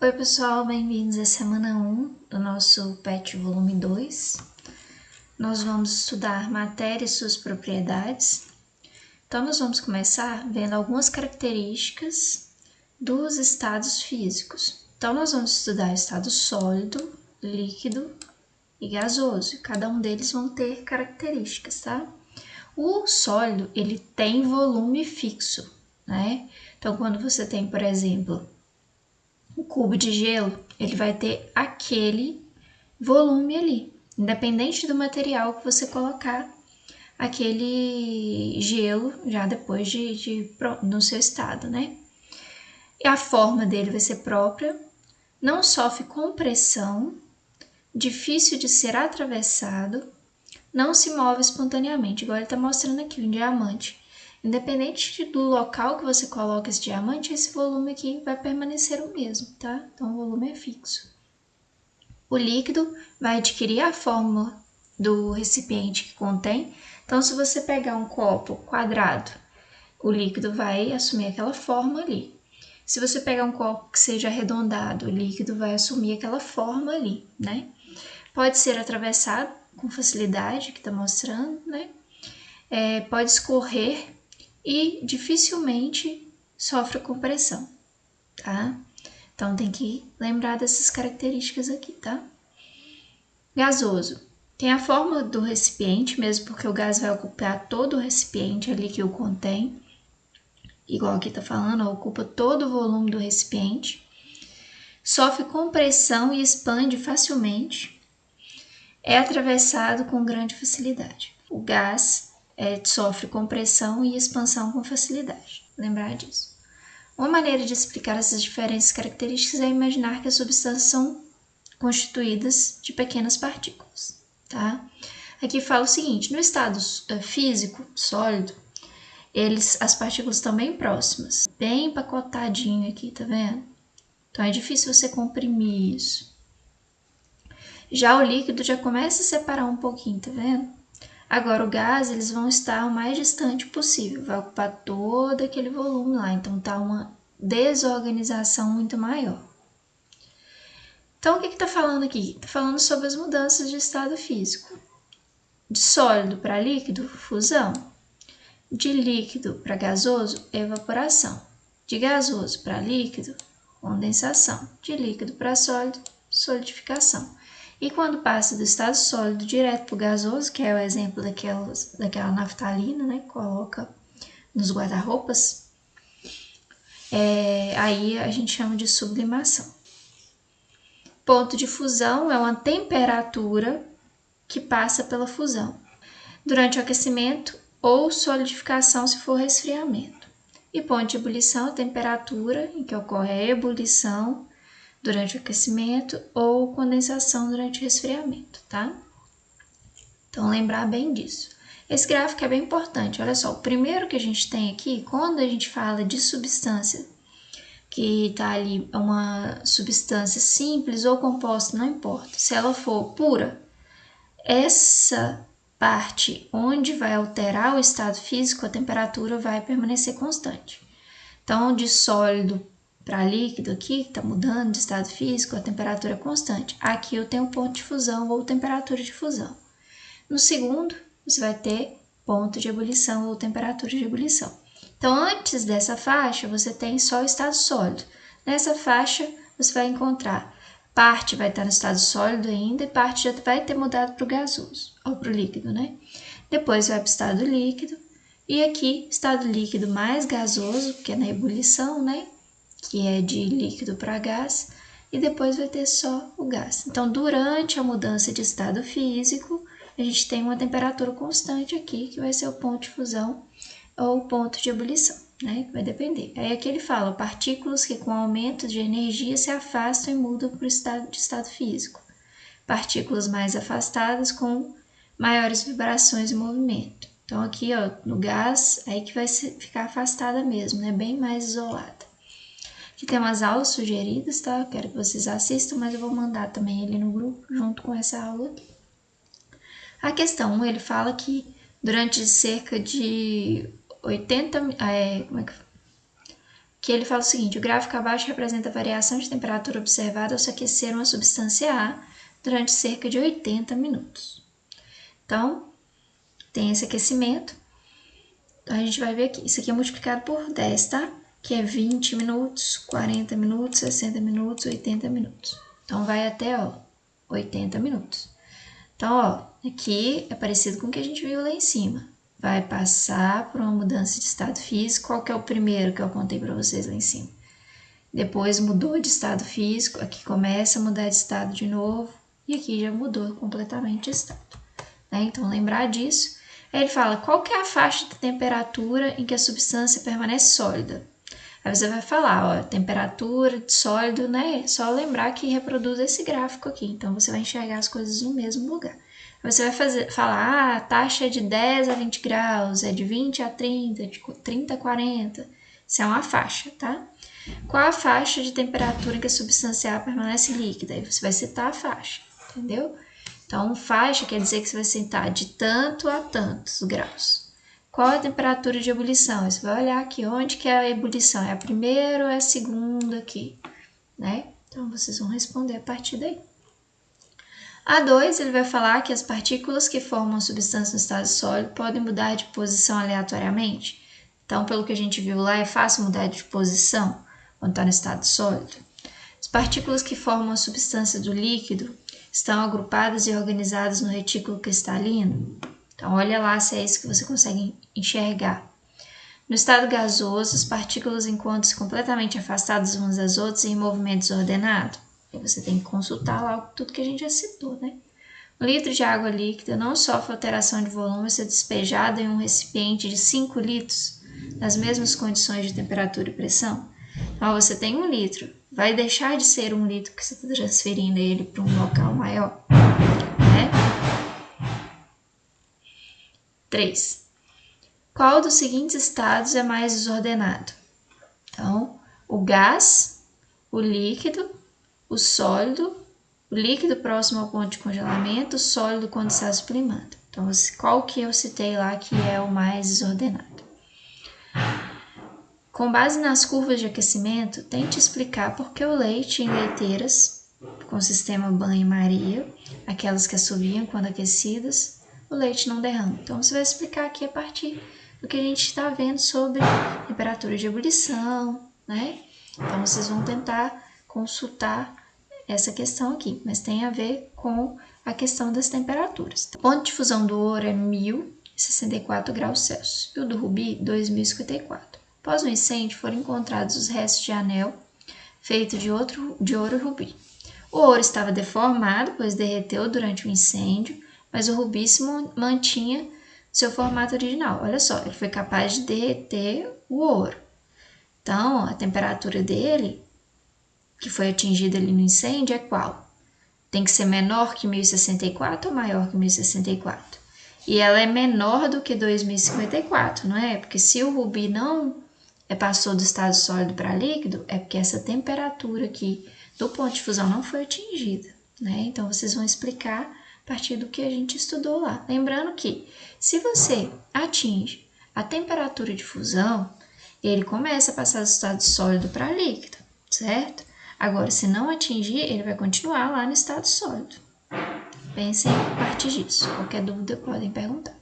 Oi pessoal, bem-vindos à semana 1 do nosso PET volume 2. Nós vamos estudar matéria e suas propriedades. Então nós vamos começar vendo algumas características dos estados físicos. Então nós vamos estudar estado sólido, líquido e gasoso. Cada um deles vão ter características, tá? O sólido, ele tem volume fixo, né? Então quando você tem, por exemplo, o cubo de gelo, ele vai ter aquele volume ali, independente do material que você colocar aquele gelo já depois no seu estado, né? E a forma dele vai ser própria, não sofre compressão, difícil de ser atravessado, não se move espontaneamente, igual ele está mostrando aqui, um diamante. Independente do local que você coloca esse diamante, esse volume aqui vai permanecer o mesmo, tá? Então, o volume é fixo. O líquido vai adquirir a forma do recipiente que contém. Então, se você pegar um copo quadrado, o líquido vai assumir aquela forma ali. Se você pegar um copo que seja arredondado, o líquido vai assumir aquela forma ali, né? Pode ser atravessado com facilidade, que está mostrando, né? Pode escorrer e dificilmente sofre compressão, tá? Então tem que lembrar dessas características aqui, tá? Gasoso. Tem a forma do recipiente, mesmo porque o gás vai ocupar todo o recipiente ali que o contém. Igual aqui tá falando, ocupa todo o volume do recipiente. Sofre compressão e expande facilmente. É atravessado com grande facilidade. O gás sofre compressão e expansão com facilidade. Lembrar disso. Uma maneira de explicar essas diferentes características é imaginar que as substâncias são constituídas de pequenas partículas, tá? Aqui fala o seguinte, no estado físico, sólido, as partículas estão bem próximas, bem empacotadinho aqui, tá vendo? Então é difícil você comprimir isso. Já o líquido já começa a separar um pouquinho, tá vendo? Agora o gás, eles vão estar o mais distante possível, vai ocupar todo aquele volume lá, então tá uma desorganização muito maior. Então o que tá falando aqui? Tá falando sobre as mudanças de estado físico. De sólido para líquido, fusão. De líquido para gasoso, evaporação. De gasoso para líquido, condensação. De líquido para sólido, solidificação. E quando passa do estado sólido direto para o gasoso, que é o exemplo daquela naftalina, né, que coloca nos guarda-roupas, aí a gente chama de sublimação. Ponto de fusão é uma temperatura que passa pela fusão, durante o aquecimento ou solidificação se for resfriamento. E ponto de ebulição é a temperatura em que ocorre a ebulição durante o aquecimento ou condensação durante o resfriamento, tá? Então, lembrar bem disso. Esse gráfico é bem importante, olha só, o primeiro que a gente tem aqui, quando a gente fala de substância, que está ali uma substância simples ou composta, não importa, se ela for pura, essa parte onde vai alterar o estado físico, a temperatura vai permanecer constante. Então, de sólido para líquido aqui, que está mudando de estado físico, a temperatura é constante. Aqui eu tenho ponto de fusão ou temperatura de fusão. No segundo, você vai ter ponto de ebulição ou temperatura de ebulição. Então, antes dessa faixa, você tem só o estado sólido. Nessa faixa, você vai encontrar parte vai estar no estado sólido ainda e parte já vai ter mudado para o gasoso, ou para o líquido, né? Depois vai para o estado líquido. E aqui, estado líquido mais gasoso, que é na ebulição, né? Que é de líquido para gás, e depois vai ter só o gás. Então, durante a mudança de estado físico, a gente tem uma temperatura constante aqui, que vai ser o ponto de fusão ou o ponto de ebulição, né? Vai depender. Aí aqui ele fala, partículas que com aumento de energia se afastam e mudam para o estado físico. Partículas mais afastadas com maiores vibrações e movimento. Então aqui, ó, no gás, aí que vai ficar afastada mesmo, né? Bem mais isolada. Aqui tem umas aulas sugeridas, tá? Quero que vocês assistam, mas eu vou mandar também ele no grupo, junto com essa aula aqui. A questão 1, ele fala que durante cerca de que ele fala o seguinte: o gráfico abaixo representa a variação de temperatura observada ao se aquecer uma substância A durante cerca de 80 minutos. Então, tem esse aquecimento. Então, a gente vai ver aqui. Isso aqui é multiplicado por 10, tá? Que é 20 minutos, 40 minutos, 60 minutos, 80 minutos. Então, vai até, 80 minutos. Então, aqui é parecido com o que a gente viu lá em cima. Vai passar por uma mudança de estado físico. Qual que é o primeiro que eu contei para vocês lá em cima? Depois mudou de estado físico, aqui começa a mudar de estado de novo, e aqui já mudou completamente de estado. Né? Então, lembrar disso. Aí ele fala, qual que é a faixa de temperatura em que a substância permanece sólida? Aí você vai falar, temperatura de sólido, né? Só lembrar que reproduz esse gráfico aqui, então você vai enxergar as coisas no mesmo lugar. Você vai falar, a taxa é de 10 a 20 graus, é de 20 a 30, de 30 a 40. Isso é uma faixa, tá? Qual a faixa de temperatura em que a substância A permanece líquida? Aí você vai citar a faixa, entendeu? Então, faixa quer dizer que você vai citar de tanto a tantos graus. Qual a temperatura de ebulição? Você vai olhar aqui onde que é a ebulição. É a primeira ou é a segunda aqui, né? Então, vocês vão responder a partir daí. A2, ele vai falar que as partículas que formam a substância no estado sólido podem mudar de posição aleatoriamente. Então, pelo que a gente viu lá, é fácil mudar de posição quando está no estado sólido. As partículas que formam a substância do líquido estão agrupadas e organizadas no retículo cristalino. Então, olha lá se é isso que você consegue enxergar. No estado gasoso, as partículas encontram-se completamente afastadas umas das outras e em movimento desordenado. Aí você tem que consultar lá tudo que a gente já citou, né? Um litro de água líquida não sofre alteração de volume ao ser despejado em um recipiente de 5 litros, nas mesmas condições de temperatura e pressão. Então, você tem 1 litro. Vai deixar de ser 1 litro que você está transferindo ele para um local maior, né? 3. Qual dos seguintes estados é mais desordenado? Então, o gás, o líquido, o sólido, o líquido próximo ao ponto de congelamento, o sólido quando está sublimando. Então, qual que eu citei lá que é o mais desordenado? Com base nas curvas de aquecimento, tente explicar por que o leite em leiteiras, com sistema banho-maria, aquelas que assoviam quando aquecidas, o leite não derrama. Então, você vai explicar aqui a partir do que a gente está vendo sobre temperatura de ebulição, né? Então, vocês vão tentar consultar essa questão aqui, mas tem a ver com a questão das temperaturas. O ponto de fusão do ouro é 1064 graus Celsius e o do rubi 2054. Após o incêndio, foram encontrados os restos de anel feito de ouro e rubi. O ouro estava deformado, pois derreteu durante o incêndio, mas o rubi se mantinha seu formato original. Olha só, ele foi capaz de derreter o ouro. Então, a temperatura dele, que foi atingida ali no incêndio, é qual? Tem que ser menor que 1064 ou maior que 1064? E ela é menor do que 2054, não é? Porque se o rubi não passou do estado sólido para líquido, é porque essa temperatura aqui do ponto de fusão não foi atingida, né? Então, vocês vão explicar a partir do que a gente estudou lá. Lembrando que, se você atinge a temperatura de fusão, ele começa a passar do estado sólido para líquido, certo? Agora, se não atingir, ele vai continuar lá no estado sólido. Pensem a partir disso. Qualquer dúvida podem perguntar.